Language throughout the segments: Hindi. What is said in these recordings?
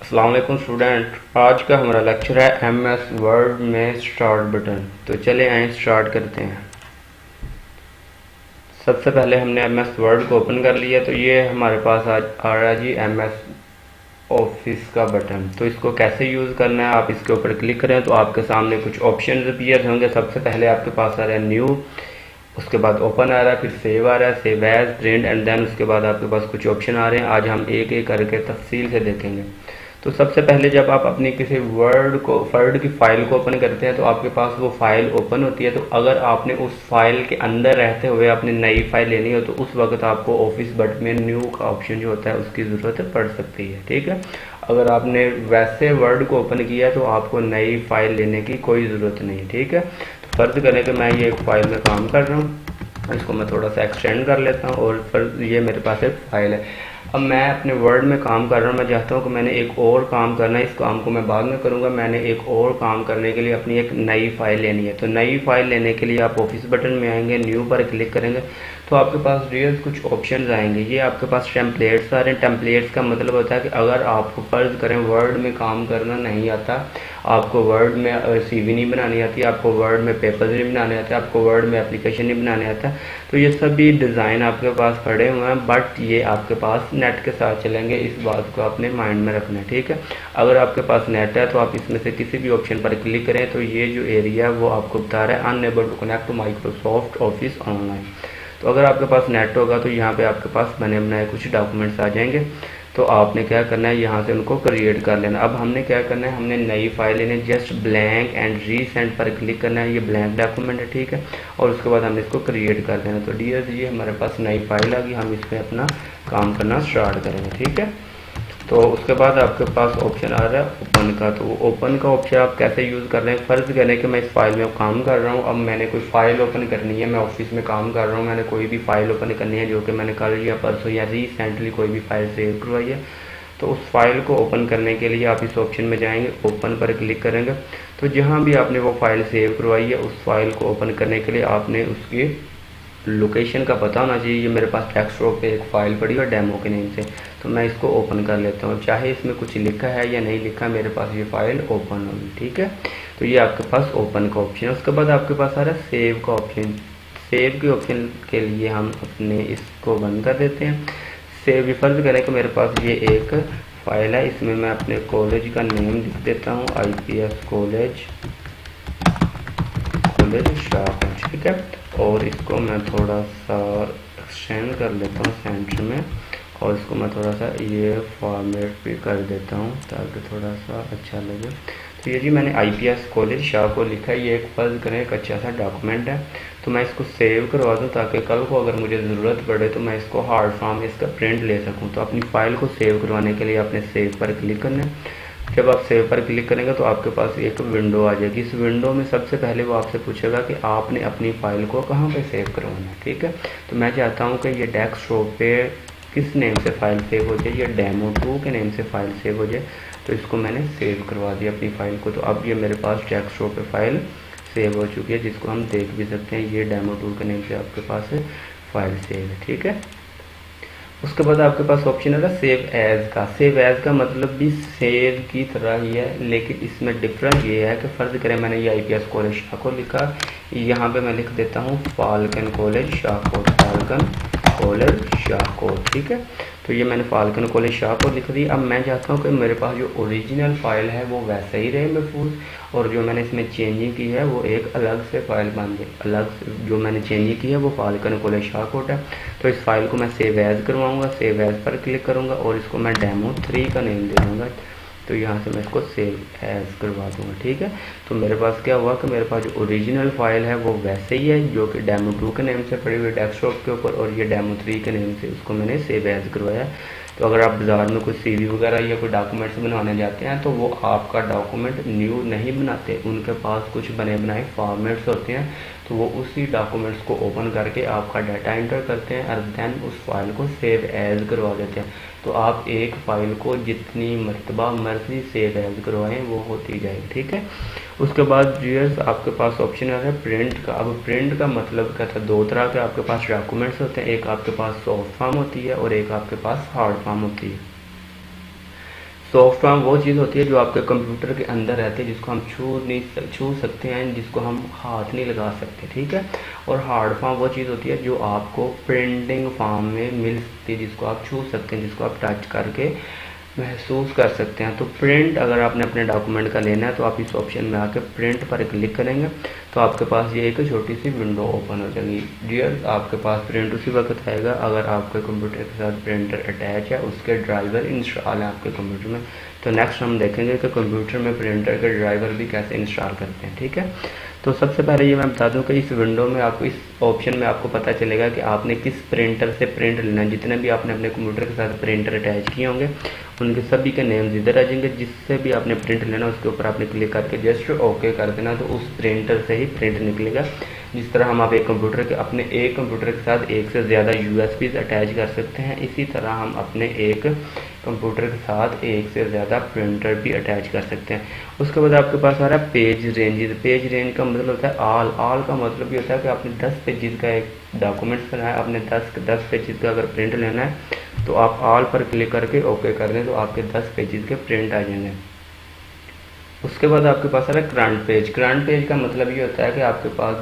अस्सलाम वालेकुम स्टूडेंट। आज का हमारा लेक्चर है एमएस वर्ड में स्टार्ट बटन। तो चले आए स्टार्ट करते हैं। सबसे पहले हमने एमएस वर्ड को ओपन कर लिया, तो ये हमारे पास आज आ रहा है जी एमएस ऑफिस का बटन। तो इसको कैसे यूज़ करना है, आप इसके ऊपर क्लिक करें तो आपके सामने कुछ ऑप्शन अपीयर होंगे। सबसे पहले आपके पास आ रहा है न्यू, उसके बाद ओपन आ रहा है, फिर सेव आ रहा है, save as, print and then उसके बाद आपके पास कुछ ऑप्शन आ रहे हैं। आज हम एक एक करके तफसील से देखेंगे। तो सबसे पहले जब आप अपनी किसी वर्ड की फाइल को ओपन करते हैं तो आपके पास वो फाइल ओपन होती है। तो अगर आपने उस फाइल के अंदर रहते हुए अपनी नई फाइल लेनी हो तो उस वक्त आपको ऑफिस बटन में न्यू का ऑप्शन जो होता है उसकी ज़रूरत पड़ सकती है। ठीक है, अगर आपने वैसे वर्ड को ओपन किया तो आपको नई फाइल लेने की कोई ज़रूरत नहीं। ठीक है, तो फर्ज करें कि मैं ये एक फाइल में काम कर रहा हूँ, इसको मैं थोड़ा सा एक्सटेंड कर लेता हूँ और फिर ये मेरे पास एक फाइल है। अब मैं अपने वर्ड में काम कर रहा हूँ, मैं चाहता हूँ कि मैंने एक और काम करना है, इस काम को मैं बाद में करूँगा। मैंने एक और काम करने के लिए अपनी एक नई फाइल लेनी है। तो नई फाइल लेने के लिए आप ऑफिस बटन में आएंगे, न्यू पर क्लिक करेंगे तो आपके पास रियल कुछ ऑप्शंस आएंगे। ये आपके पास टेम्पलेट्स आ रहे हैं। टेम्पलेट्स का मतलब होता है कि अगर आपको फ़र्ज़ करें वर्ड में काम करना नहीं आता, आपको वर्ड में सीवी नहीं बनानी आती, आपको वर्ड में पेपर्स नहीं बनाने आते, आपको वर्ड में एप्लीकेशन नहीं बनाने आता, तो ये सभी डिज़ाइन आपके पास पड़े हुए हैं, बट ये आपके पास नेट के साथ चलेंगे। इस बात को अपने माइंड में रखना है। ठीक है, अगर आपके पास नेट है तो आप इसमें से किसी भी ऑप्शन पर क्लिक करें तो ये जो एरिया है वो आपको बता रहा है unable to connect to Microsoft Office online. तो अगर आपके पास नेट होगा तो यहाँ पे आपके पास बने बनाए कुछ डॉक्यूमेंट्स आ जाएंगे। तो आपने क्या करना है, यहाँ से उनको क्रिएट कर लेना। अब हमने क्या करना है, हमने नई फाइल लेनी, जस्ट ब्लैंक एंड रीसेंड पर क्लिक करना है। ये ब्लैंक डॉक्यूमेंट है, ठीक है, और उसके बाद हमने इसको क्रिएट कर देना। तो डियर ये हमारे पास नई फाइल आ गई, हम इस पर अपना काम करना स्टार्ट करेंगे। ठीक है, तो उसके बाद आपके पास ऑप्शन आ रहा है ओपन का। तो ओपन का ऑप्शन आप कैसे यूज़ कर रहे हैं, फ़र्ज़ करें कि मैं इस फाइल में काम कर रहा हूँ, अब मैंने कोई फ़ाइल ओपन करनी है, मैं ऑफिस में काम कर रहा हूँ, मैंने कोई भी फ़ाइल ओपन करनी है जो कि मैंने कल या परसों या रिसेंटली कोई भी फ़ाइल सेव करवाई है। तो उस फाइल को ओपन करने के लिए आप इस ऑप्शन में जाएंगे, ओपन पर क्लिक करेंगे। तो जहाँ भी आपने वो फाइल सेव करवाई है उस फाइल को ओपन करने के लिए आपने उसकी लोकेशन का पता होना चाहिए। ये मेरे पास डेस्कटॉप पे एक फ़ाइल पड़ी है डेमो के नेम से, तो मैं इसको ओपन कर लेता हूँ। चाहे इसमें कुछ लिखा है या नहीं लिखा, मेरे पास ये फ़ाइल ओपन होगी। ठीक है, तो ये आपके पास ओपन का ऑप्शन है। उसके बाद आपके पास आ रहा है सेव का ऑप्शन। सेव के ऑप्शन के लिए हम अपने इसको बंद कर देते हैं। सेव फर्ज करें कि मेरे पास ये एक फ़ाइल है, इसमें मैं अपने कॉलेज का नेम लिख देता हूँ, IPS कॉलेज शाहपुर। ठीक है, और इसको मैं थोड़ा सा एक्सटेंड कर लेता हूँ सेंटर में, और इसको मैं थोड़ा सा ये फॉर्मेट भी कर देता हूँ ताकि थोड़ा सा अच्छा लगे। तो ये जी मैंने IPS कॉलेज शाहपुर लिखा है। ये एक फर्ज करें एक अच्छा सा डॉक्यूमेंट है, तो मैं इसको सेव करवा दूँ ताकि कल को अगर मुझे ज़रूरत पड़े तो मैं इसको हार्ड फॉर्म इसका प्रिंट ले सकूँ। तो अपनी फ़ाइल को सेव करवाने के लिए आपने सेव पर क्लिक करना है। जब आप सेव पर क्लिक करेंगे तो आपके पास एक विंडो आ जाएगी। इस विंडो में सबसे पहले वो आपसे पूछेगा कि आपने अपनी फ़ाइल को कहाँ पे सेव करवाना है। ठीक है, तो मैं चाहता हूँ कि ये डेस्कटॉप पे किस नेम से फ़ाइल सेव हो जाए, ये डेमो2 के नेम से फ़ाइल सेव हो जाए। तो इसको मैंने सेव करवा दिया अपनी फ़ाइल को। तो अब ये मेरे पास डेस्कटॉप पे फ़ाइल सेव हो चुकी है, जिसको हम देख भी सकते हैं। ये डेमो2 के नेम से आपके पास फ़ाइल सेव है। ठीक है, उसके बाद आपके पास ऑप्शन है सेव एज का। सेव एज का मतलब भी सेव की तरह ही है, लेकिन इसमें डिफरेंस ये है कि फ़र्ज करें मैंने ये IPS कॉलेज शाहपुर लिखा, यहाँ पे मैं लिख देता हूँ falcon college Shahpur, falcon college Shahpur. ठीक है, तो ये मैंने फाल्कन कॉलेज शाहपुर लिख दी। अब मैं चाहता हूँ कि मेरे पास जो ओरिजिनल फ़ाइल है वो वैसे ही रहे महफूज, और जो मैंने इसमें चेंजिंग की है वो एक अलग से फ़ाइल बन जाए। अलग से जो मैंने चेंजिंग की है वो फाल्कन कॉलेज शाहपुर है। तो इस फाइल को मैं सेव एज करवाऊँगा, सेव एज पर क्लिक करूँगा और इसको मैं डेमो3 का नेम दे दूँगा। तो यहाँ से मैं इसको सेव एज करवा दूँगा। ठीक है, तो मेरे पास क्या हुआ कि मेरे पास जो ओरिजिनल फ़ाइल है वो वैसे ही है जो कि डेमो2 के नेम से पड़ी हुई डेस्कटॉप के ऊपर, और ये डेमो3 के नेम से उसको मैंने सेव एज करवाया। तो अगर आप बाज़ार में कोई CV वगैरह या कोई डॉक्यूमेंट्स बनवाने जाते हैं तो वो आपका डॉक्यूमेंट न्यू नहीं बनाते, उनके पास कुछ बने बनाए फॉर्मेट्स होते हैं। तो वो उसी डॉक्यूमेंट्स को ओपन करके आपका डाटा एंटर करते हैं और देन उस फाइल को सेव एज करवा देते हैं। तो आप एक फ़ाइल को जितनी मरतबा मर्जी सेव एज करवाएं वो होती जाएगी। ठीक है, उसके बाद व्यूअर्स आपके पास ऑप्शन आ रहा है प्रिंट का। अब प्रिंट का मतलब क्या था, दो तरह के आपके पास डॉक्यूमेंट्स होते हैं, एक आपके पास सॉफ्ट फॉर्म होती है और एक आपके पास हार्ड फॉर्म होती है। सॉफ्ट फॉर्म वो चीज़ होती है जो आपके कंप्यूटर के अंदर रहती है, जिसको हम छू सकते हैं, जिसको हम हाथ नहीं लगा सकते, ठीक है। और हार्ड फॉर्म वो चीज़ होती है जो आपको प्रिंटिंग फॉर्म में मिल सकती है, जिसको आप छू सकते हैं, जिसको आप टच करके महसूस कर सकते हैं। तो प्रिंट अगर आपने अपने डॉक्यूमेंट का लेना है तो आप इस ऑप्शन में आके प्रिंट पर क्लिक करेंगे तो आपके पास ये एक छोटी सी विंडो ओपन हो जाएगी। डियर, आपके पास प्रिंट उसी वक्त आएगा अगर आपके कंप्यूटर के साथ प्रिंटर अटैच है, उसके ड्राइवर इंस्टॉल है आपके कंप्यूटर में। तो नेक्स्ट हम देखेंगे कि कंप्यूटर में प्रिंटर के ड्राइवर भी कैसे इंस्टॉल करते हैं, ठीक है। तो सबसे पहले ये मैं बता दूं कि इस विंडो में आपको, इस ऑप्शन में आपको पता चलेगा कि आपने किस प्रिंटर से प्रिंट लेना है। जितने भी आपने अपने कंप्यूटर के साथ प्रिंटर अटैच किए होंगे उनके सभी के नेम्स इधर आ जाएंगे। जिससे भी आपने प्रिंट लेना उसके ऊपर आपने क्लिक करके जस्ट ओके कर देना, तो उस प्रिंटर से ही प्रिंट निकलेगा। जिस तरह हम आप एक कंप्यूटर के अपने एक कंप्यूटर के साथ एक से ज़्यादा यूएसबी अटैच कर सकते हैं, इसी तरह हम अपने एक कंप्यूटर के साथ एक से ज़्यादा प्रिंटर भी अटैच कर सकते हैं। उसके बाद आपके पास आ रहा है पेज रेंज। पेज रेंज का मतलब होता है ऑल का मतलब ये होता है कि आपने 10 पेजेस का एक डॉक्यूमेंट्स बनाया, आपने 10 पेजेस का अगर प्रिंट लेना है तो आप ऑल पर क्लिक करके ओके कर दें तो आपके 10 पेजेस के प्रिंट आ जाएंगे। उसके बाद आपके पास आ रहा है करंट पेज। करंट पेज का मतलब ये होता है कि आपके पास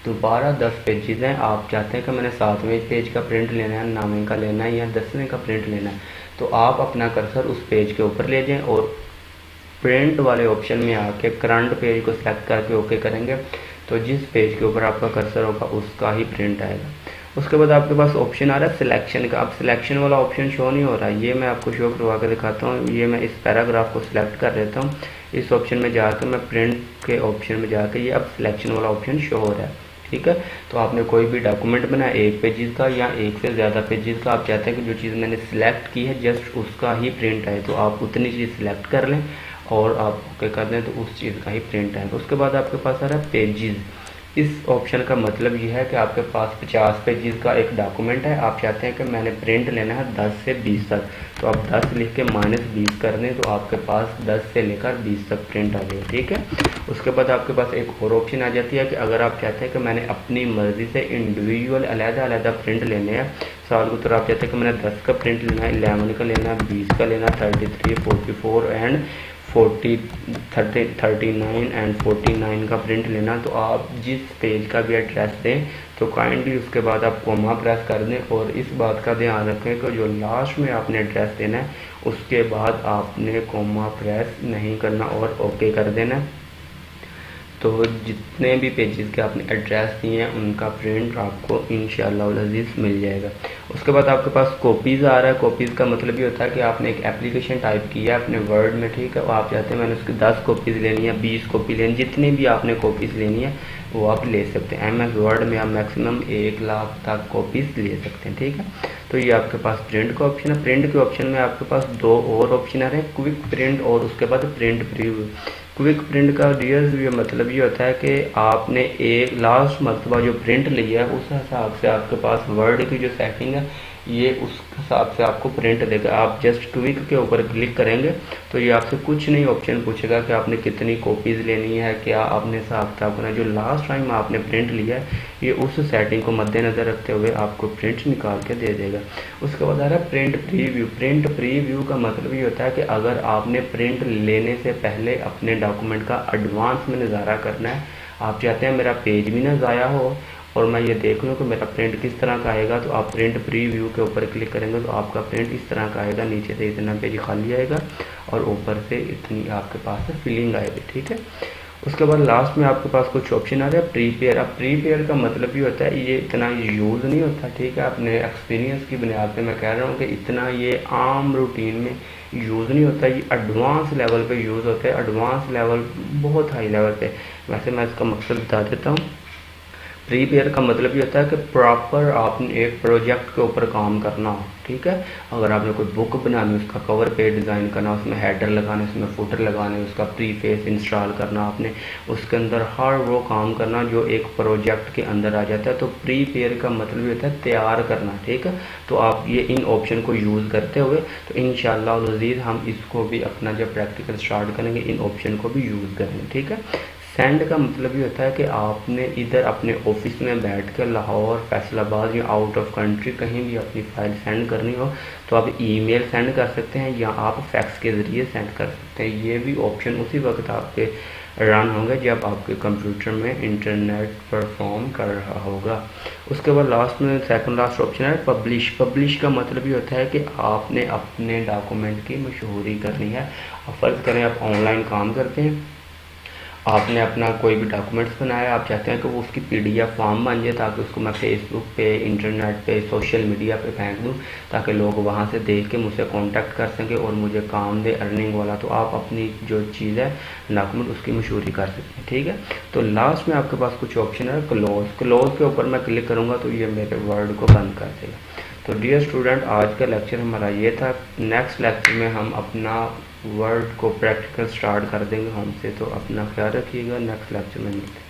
दोबारा 10 पेजेस हैं, आप चाहते हैं कि मैंने 7वें पेज का प्रिंट लेना है, 9वें का लेना है या 10वें का प्रिंट लेना है, तो आप अपना कर्सर उस पेज के ऊपर ले जाएं और प्रिंट वाले ऑप्शन में आके करंट पेज को सेलेक्ट करके ओके करेंगे तो जिस पेज के ऊपर आपका कर्सर होगा उसका ही प्रिंट आएगा। उसके बाद आपके पास ऑप्शन आ रहा है सिलेक्शन का। अब सिलेक्शन वाला ऑप्शन शो नहीं हो रहा है, ये मैं आपको शो करवा कर दिखाता हूँ। ये मैं इस पैराग्राफ को सिलेक्ट कर लेता हूँ, इस ऑप्शन में जाकर मैं प्रिंट के ऑप्शन में जाकर ये अब सिलेक्शन वाला ऑप्शन शो हो रहा है, ठीक है। तो आपने कोई भी डॉक्यूमेंट बनाया एक पेजेस का या एक से ज़्यादा पेजेस का, आप चाहते हैं कि जो चीज़ मैंने सिलेक्ट की है जस्ट उसका ही प्रिंट आए, तो आप उतनी चीज़ सिलेक्ट कर लें और आप ओके कर दें तो उस चीज़ का ही प्रिंट आएगा। उसके बाद आपके पास आ रहा है पेजेस। इस ऑप्शन का मतलब ये है कि आपके पास 50 पेजेस का एक डॉक्यूमेंट है, आप चाहते हैं कि मैंने प्रिंट लेना है 10 से 20 तक, तो आप 10 लिख के -20 कर दें तो आपके पास 10 से लेकर 20 तक प्रिंट आ जाएगा, ठीक है। उसके बाद आपके पास एक और ऑप्शन आ जाती है कि अगर आप चाहते हैं कि मैंने अपनी मर्ज़ी से इंडिविजुअल अलग-अलग प्रिंट लेने हैं, साल के तरह आप चाहते हैं कि मैंने 10 का प्रिंट लेना है, 11 का लेना है, 20 का लेना, 33, 44 एंड 39 एंड 49 का प्रिंट लेना, तो आप जिस पेज का भी एड्रेस दें तो काइंडली उसके बाद आप कोमा प्रेस कर दें और इस बात का ध्यान रखें कि जो लास्ट में आपने एड्रेस देना है उसके बाद आपने कोमा प्रेस नहीं करना और ओके कर देना। तो जितने भी पेजेस के आपने एड्रेस दिए हैं उनका प्रिंट आपको इंशाअल्लाह अज़ीज़ मिल जाएगा। उसके बाद आपके पास कॉपीज़ आ रहा है। कॉपीज़ का मतलब ये होता है कि आपने एक एप्लीकेशन टाइप किया है अपने वर्ड में, ठीक है, और आप चाहते हैं मैंने उसकी 10 कॉपीज़ लेनी है, 20 कॉपी लेनी, जितनी भी आपने कॉपीज़ लेनी है वो आप ले सकते हैं। MS वर्ड में आप मैक्सिमम 1 लाख तक कॉपीज़ ले सकते हैं, ठीक है। तो ये आपके पास प्रिंट का ऑप्शन है। प्रिंट के ऑप्शन में आपके पास 2 और ऑप्शन आ रहे हैं, क्विक प्रिंट और उसके बाद प्रिंट प्रीव्यू। क्विक प्रिंट का डियर ये मतलब ये होता है कि आपने एक लास्ट मरतबा जो प्रिंट लिया है उस हिसाब से आपके पास वर्ड की जो सेटिंग है ये उस हिसाब से आपको प्रिंट देगा। आप जस्ट क्विक के ऊपर क्लिक करेंगे तो ये आपसे कुछ नहीं ऑप्शन पूछेगा कि आपने कितनी कॉपीज़ लेनी है, क्या आपने हिसाब किताब करना है। जो लास्ट टाइम आपने प्रिंट लिया है ये उस सेटिंग को मद्देनज़र रखते हुए आपको प्रिंट निकाल के दे देगा। उसके बाद आ रहा है प्रिंट प्रीव्यू। प्रिंट प्रीव्यू का मतलब ये होता है कि अगर आपने प्रिंट लेने से पहले अपने डॉक्यूमेंट का एडवांस में नज़ारा करना है, आप चाहते हैं मेरा पेज भी ना ज़ाया हो और मैं ये देख लूँ कि मेरा प्रिंट किस तरह का आएगा, तो आप प्रिंट प्रीव्यू के ऊपर क्लिक करेंगे तो आपका प्रिंट इस तरह का आएगा। नीचे से इतना पेज खाली आएगा और ऊपर से इतनी आपके पास फिलिंग आएगी, ठीक है। उसके बाद लास्ट में आपके पास कुछ ऑप्शन आ रहा है प्रीपेयर। अब प्रीपेयर का मतलब ये होता है ये इतना यूज़ नहीं होता, ठीक है। अपने एक्सपीरियंस की बुनियाद पे मैं कह रहा हूँ कि इतना ये आम रूटीन में यूज़ नहीं होता, ये एडवांस लेवल पे यूज़ होता है, एडवांस लेवल बहुत हाई लेवल पे। वैसे मैं इसका मकसद बता देता हूँ। प्रीपेयर का मतलब ये होता है कि प्रॉपर आपने एक प्रोजेक्ट के ऊपर काम करना हो, ठीक है। अगर आपने कोई बुक बनानी, उसका कवर पेज डिज़ाइन करना, उसमें हेडर लगाने, उसमें फुटर लगाने, उसका प्रीफेस इंस्टॉल करना, आपने उसके अंदर हर वो काम करना जो एक प्रोजेक्ट के अंदर आ जाता है। तो प्रीपेयर का मतलब ये होता है तैयार करना, ठीक है। तो आप ये इन ऑप्शन को यूज़ करते हुए तो इंशाअल्लाह अज़ीज़ हम इसको भी अपना जब प्रैक्टिकल स्टार्ट करेंगे इन ऑप्शन को भी यूज़ करेंगे, ठीक है। सेंड का मतलब ये होता है कि आपने इधर अपने ऑफिस में बैठ कर लाहौर, फैसलाबाद या आउट ऑफ कंट्री कहीं भी अपनी फ़ाइल सेंड करनी हो तो आप ईमेल सेंड कर सकते हैं या आप फैक्स के ज़रिए सेंड कर सकते हैं। ये भी ऑप्शन उसी वक्त आपके रन होंगे जब आपके कंप्यूटर में इंटरनेट परफॉर्म कर रहा होगा। उसके बाद लास्ट में सेकंड लास्ट ऑप्शन है पब्लिश। पब्लिश का मतलब ये होता है कि आपने अपने डॉक्यूमेंट की मशहूरी करनी है। फ़र्ज़ करें आप ऑनलाइन काम करते हैं, आपने अपना कोई भी डॉक्यूमेंट्स बनाया, आप चाहते हैं कि वो उसकी पीडीएफ फॉर्म बन जाए ताकि उसको मैं फेसबुक पे, इंटरनेट पे, सोशल मीडिया पे फेंक दूँ ताकि लोग वहाँ से देख के मुझसे कांटेक्ट कर सकें और मुझे काम दे अर्निंग वाला। तो आप अपनी जो चीज़ है डॉक्यूमेंट उसकी मशहूरी कर सकते हैं, ठीक है। तो लास्ट में आपके पास कुछ ऑप्शन है क्लोज। क्लोज के ऊपर मैं क्लिक करूँगा तो ये मेरे वर्ड को बंद कर देगा। तो डियर स्टूडेंट, आज का लेक्चर हमारा ये था। नेक्स्ट लेक्चर में हम अपना वर्ड को प्रैक्टिकल स्टार्ट कर देंगे हमसे। तो अपना ख्याल रखिएगा, नेक्स्ट लेक्चर में मिलते हैं।